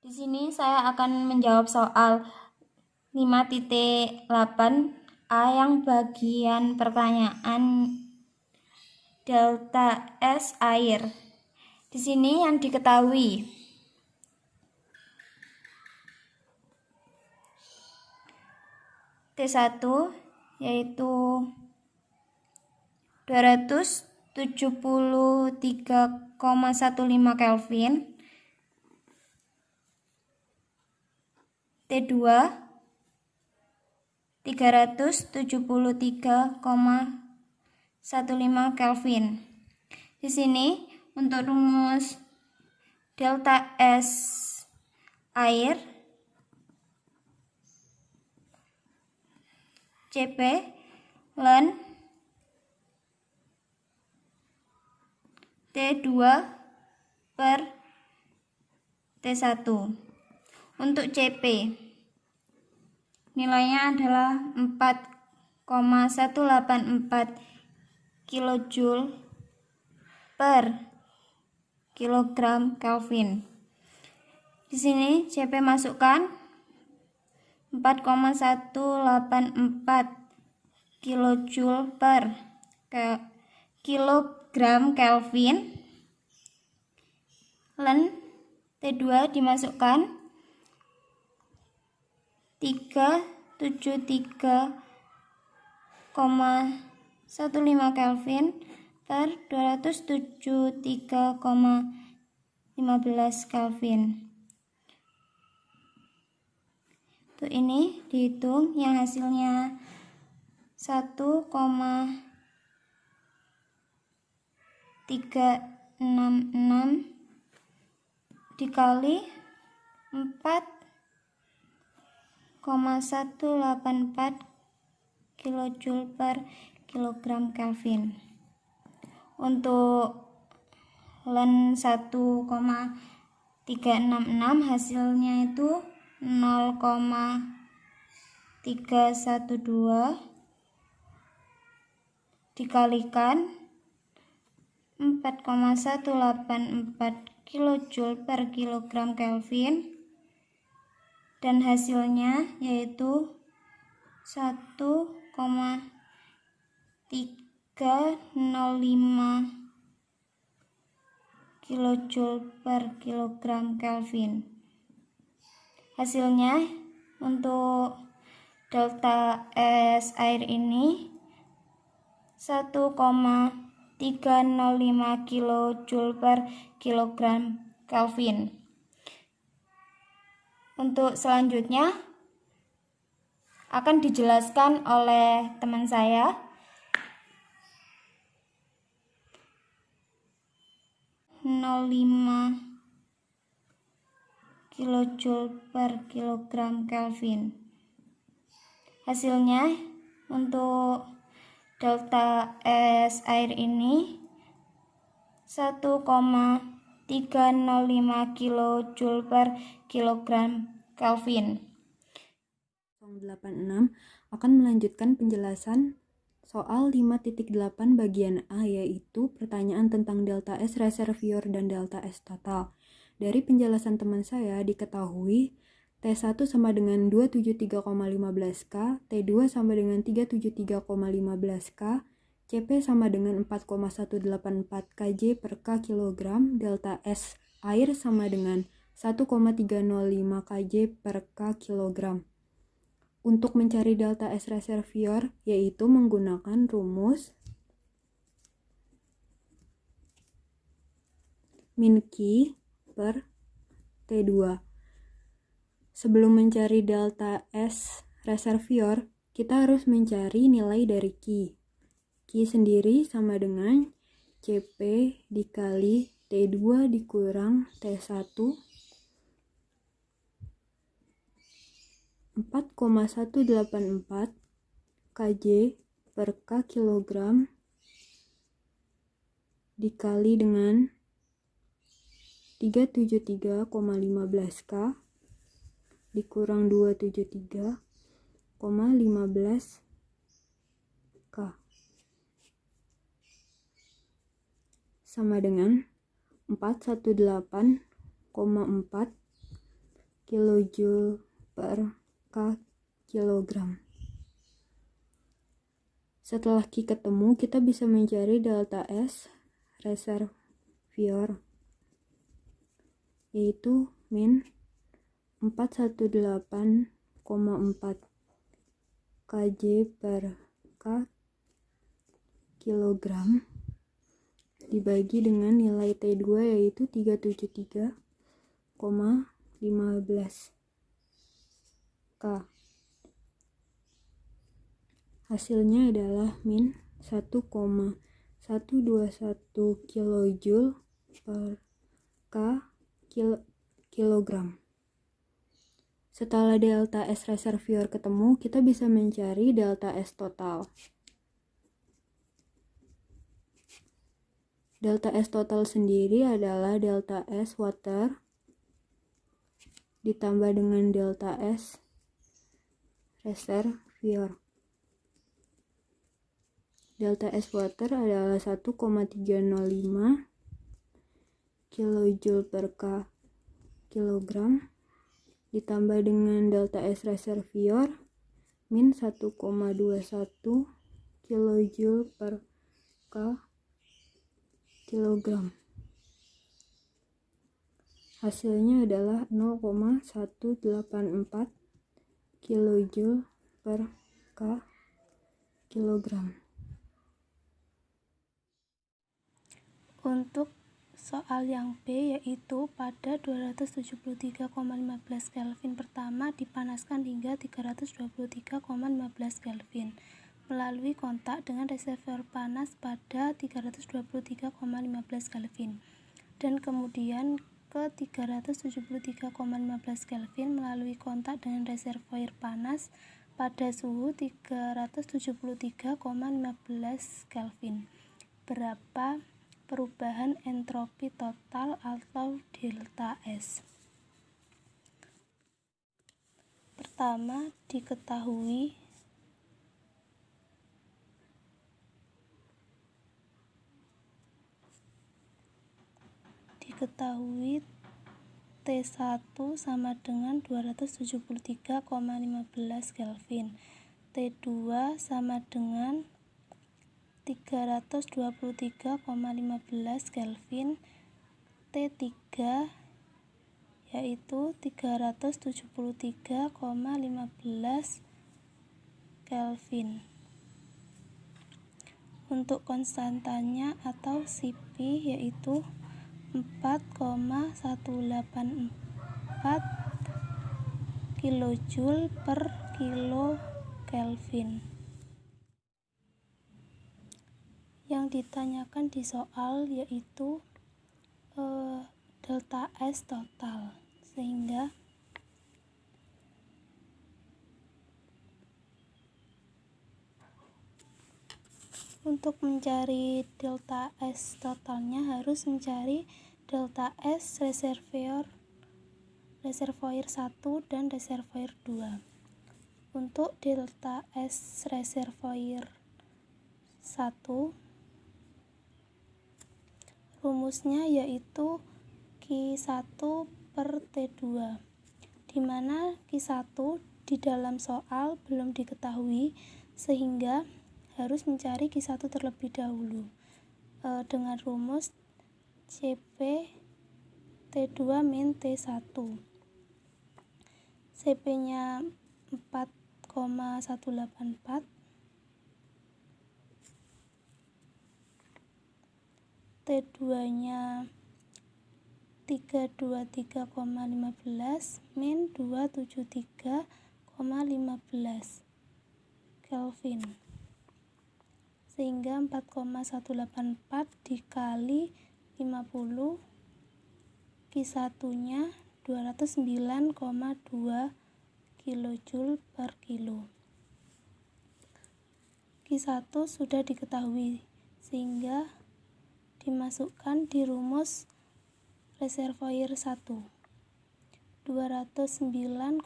Di sini saya akan menjawab soal 5.8a yang bagian pertanyaan delta S air. Di sini yang diketahui T1 yaitu 273,15 Kelvin, T2 373,15 Kelvin. Di sini untuk rumus delta S air Cp ln T2 per T1. Untuk Cp nilainya adalah 4,184 kJ per kilogram Kelvin. Di sini Cp masukkan 4,184 kJ per kilogram Kelvin, ln T2 dimasukkan 373,15 Kelvin per 273,15 Kelvin. Untuk ini dihitung yang hasilnya 1,366 dikali 4,184 kJ per kilogram Kelvin. Untuk ln 1,366 hasilnya itu 0,312 dikalikan 4,184 kJ per kilogram Kelvin, dan hasilnya yaitu 1,305 kJ per kilogram Kelvin. Hasilnya untuk delta S air ini 1,305 kJ per kilogram Kelvin. Untuk selanjutnya akan dijelaskan oleh teman saya. 0,5 kJ per kilogram Kelvin. Hasilnya untuk delta S air ini 1,305 kJ per kilogram Kelvin. 086 akan melanjutkan penjelasan soal 5.8 bagian A, yaitu pertanyaan tentang delta S reservoir dan delta S total. Dari penjelasan teman saya diketahui T1 sama dengan 273,15 K, T2 sama dengan 373,15 K, Cp sama dengan 4,184 Kj per K kilogram, delta S air sama dengan 1,305 Kj per K kilogram. Untuk mencari delta S reservoir yaitu menggunakan rumus min Q per T2. Sebelum mencari delta S reservoir, kita harus mencari nilai dari Q. Q sendiri sama dengan Cp dikali T2 dikurang T1 4,184 Kj per K kilogram dikali dengan 373,15 K dikurang 273,15 K sama dengan 418,4 kilojoule per K kilogram. Setelah Q ketemu, kita bisa mencari delta S reservoir, yaitu min 418,4 kg per K kilogram dibagi dengan nilai T2 yaitu 373,15 K. Hasilnya adalah min 1,121 kilojoule per K kilogram. Setelah delta S reservoir ketemu, kita bisa mencari delta S total. Delta S total sendiri adalah delta S water ditambah dengan delta S reservoir. Delta S water adalah 1,305 kilojoule per K kilogram ditambah dengan delta S reservoir min 1,21 kilojoule per K kilogram. Hasilnya adalah 0,184 kilojoule per K kilogram. Untuk soal yang B, yaitu pada 273,15 Kelvin pertama dipanaskan hingga 323,15 Kelvin melalui kontak dengan reservoir panas pada 323,15 Kelvin dan kemudian ke 373,15 Kelvin melalui kontak dengan reservoir panas pada suhu 373,15 Kelvin. Berapa perubahan entropi total atau delta S? Pertama, diketahui T1 sama dengan 273,15 Kelvin, T2 sama dengan 323,15 Kelvin, T3 yaitu 373,15 Kelvin. Untuk konstantanya atau Cp yaitu 4,184 kilojoule per kilo Kelvin. Yang ditanyakan di soal yaitu delta S total, sehingga untuk mencari delta S totalnya harus mencari delta S reservoir 1 dan reservoir 2. Untuk delta S reservoir 1, rumusnya yaitu Q1 per T2, di mana Q1 di dalam soal belum diketahui sehingga harus mencari Q1 terlebih dahulu dengan rumus CP T2 min T1. CP-nya 4,184, T2-nya 323,15 min 273,15 Kelvin, sehingga 4,184 dikali 50, Q1-nya 209,2 kilojoule per kilo. Q1 sudah diketahui sehingga dimasukkan di rumus reservoir 1, 209,2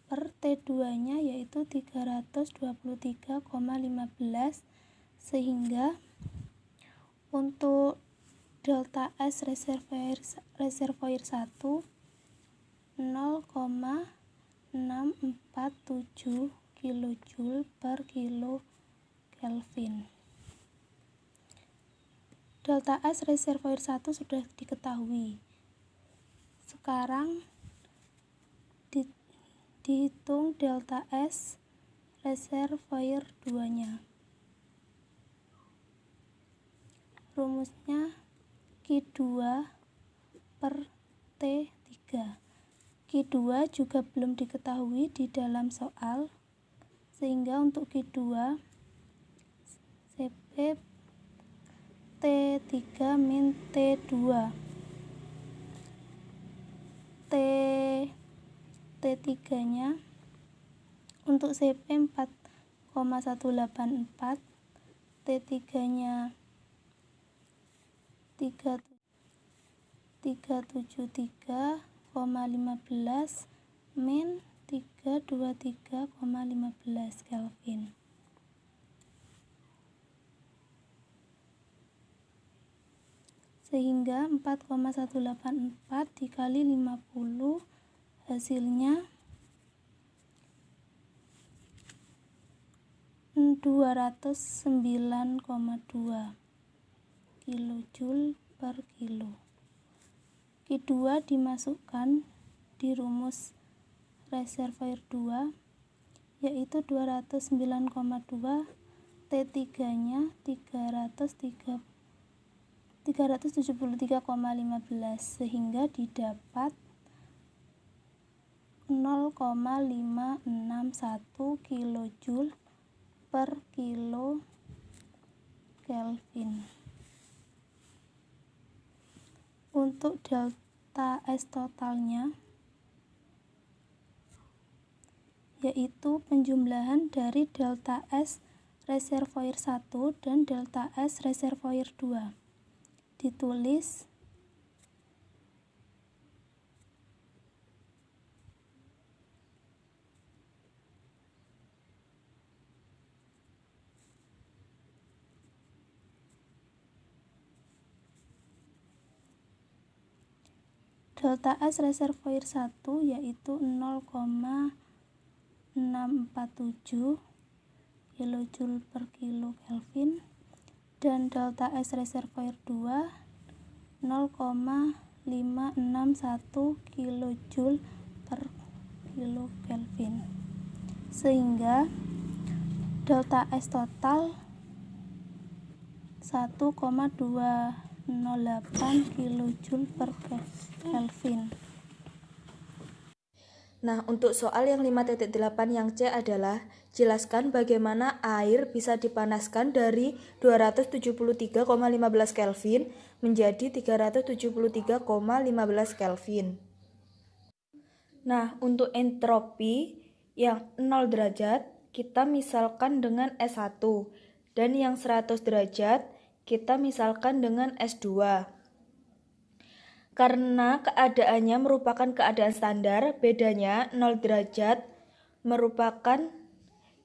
per T2-nya yaitu 323,15, sehingga untuk delta S reservoir 1 0,647 kilojoule per kilo Kelvin. Delta S reservoir 1 sudah diketahui. Sekarang dihitung delta S reservoir 2-nya. Rumusnya Q2 per T3. Q2 juga belum diketahui di dalam soal, sehingga untuk Q2 CP T3 min T2. T3-nya untuk CP 4,184, T3-nya 373,15 min 323,15 Kelvin. Sehingga 4,184 dikali 50 hasilnya 209,2 kilojoule per kilo. Q2 dimasukkan di rumus reservoir 2, yaitu 209,2, T3-nya 373,15, sehingga didapat 0,561 kilojoule per kilo Kelvin. Untuk delta S totalnya, yaitu penjumlahan dari delta S reservoir 1 dan delta S reservoir 2. Ditulis delta S reservoir 1 yaitu 0,647 kilojoule per kilo Kelvin, dan delta S reservoir 2 0,561 kilojoule per kilo Kelvin, sehingga delta S total 1,208 kilojoule per Kelvin. Nah, untuk soal yang 5.8 yang C adalah jelaskan bagaimana air bisa dipanaskan dari 273,15 Kelvin menjadi 373,15 Kelvin. Nah, untuk entropi yang 0 derajat kita misalkan dengan S1, dan yang 100 derajat kita misalkan dengan S2. Karena keadaannya merupakan keadaan standar, bedanya 0 derajat merupakan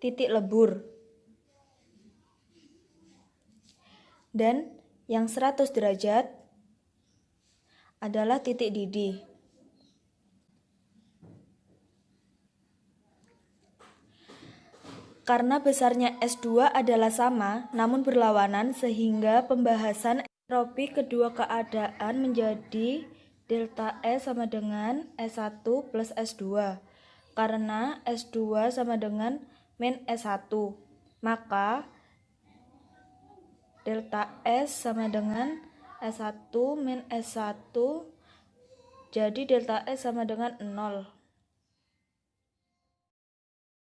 titik lebur. Dan yang 100 derajat adalah titik didih. Karena besarnya S2 adalah sama, namun berlawanan, sehingga pembahasan entropi kedua keadaan menjadi delta S sama dengan S1 plus S2. Karena S2 sama dengan min S1, maka delta S sama dengan S1 min S1, jadi delta S sama dengan 0.